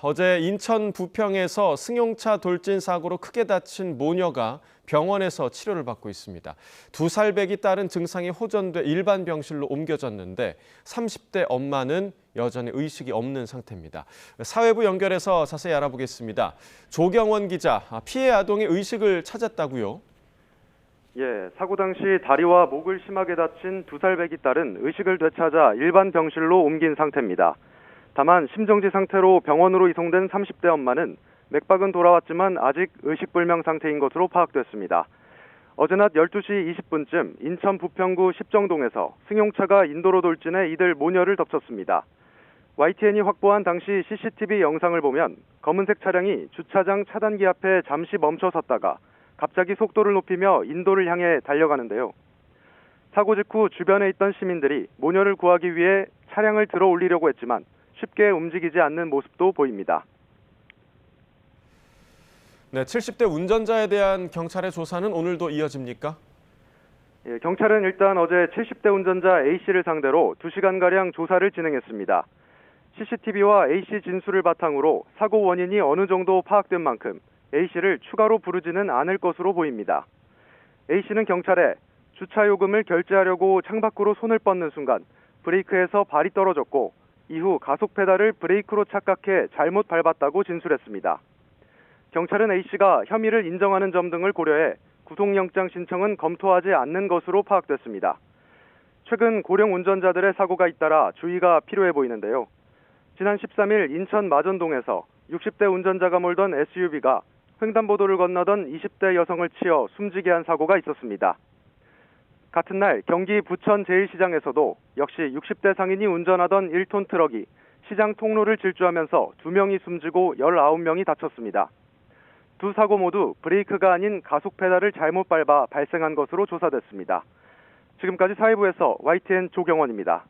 어제 인천 부평에서 승용차 돌진 사고로 크게 다친 모녀가 병원에서 치료를 받고 있습니다. 2살배기 딸은 증상이 호전돼 일반 병실로 옮겨졌는데 30대 엄마는 여전히 의식이 없는 상태입니다. 사회부 연결해서 자세히 알아보겠습니다. 조경원 기자, 피해 아동의 의식을 찾았다고요? 예, 사고 당시 다리와 목을 심하게 다친 2살배기 딸은 의식을 되찾아 일반 병실로 옮긴 상태입니다. 다만 심정지 상태로 병원으로 이송된 30대 엄마는 맥박은 돌아왔지만 아직 의식불명 상태인 것으로 파악됐습니다. 어제 낮 12시 20분쯤 인천 부평구 십정동에서 승용차가 인도로 돌진해 이들 모녀를 덮쳤습니다. YTN이 확보한 당시 CCTV 영상을 보면 검은색 차량이 주차장 차단기 앞에 잠시 멈춰 섰다가 갑자기 속도를 높이며 인도를 향해 달려가는데요. 사고 직후 주변에 있던 시민들이 모녀를 구하기 위해 차량을 들어 올리려고 했지만 쉽게 움직이지 않는 모습도 보입니다. 네, 70대 운전자에 대한 경찰의 조사는 오늘도 이어집니까? 예, 경찰은 일단 어제 70대 운전자 A씨를 상대로 2시간가량 조사를 진행했습니다. CCTV와 A씨 진술을 바탕으로 사고 원인이 어느 정도 파악된 만큼 A씨를 추가로 부르지는 않을 것으로 보입니다. A씨는 경찰에 주차 요금을 결제하려고 창밖으로 손을 뻗는 순간 브레이크에서 발이 떨어졌고 이후 가속 페달을 브레이크로 착각해 잘못 밟았다고 진술했습니다. 경찰은 A씨가 혐의를 인정하는 점 등을 고려해 구속영장 신청은 검토하지 않는 것으로 파악됐습니다. 최근 고령 운전자들의 사고가 잇따라 주의가 필요해 보이는데요. 지난 13일 인천 마전동에서 60대 운전자가 몰던 SUV가 횡단보도를 건너던 20대 여성을 치어 숨지게 한 사고가 있었습니다. 같은 날 경기 부천 제1시장에서도 역시 60대 상인이 운전하던 1톤 트럭이 시장 통로를 질주하면서 2명이 숨지고 19명이 다쳤습니다. 두 사고 모두 브레이크가 아닌 가속 페달을 잘못 밟아 발생한 것으로 조사됐습니다. 지금까지 사회부에서 YTN 조경원입니다.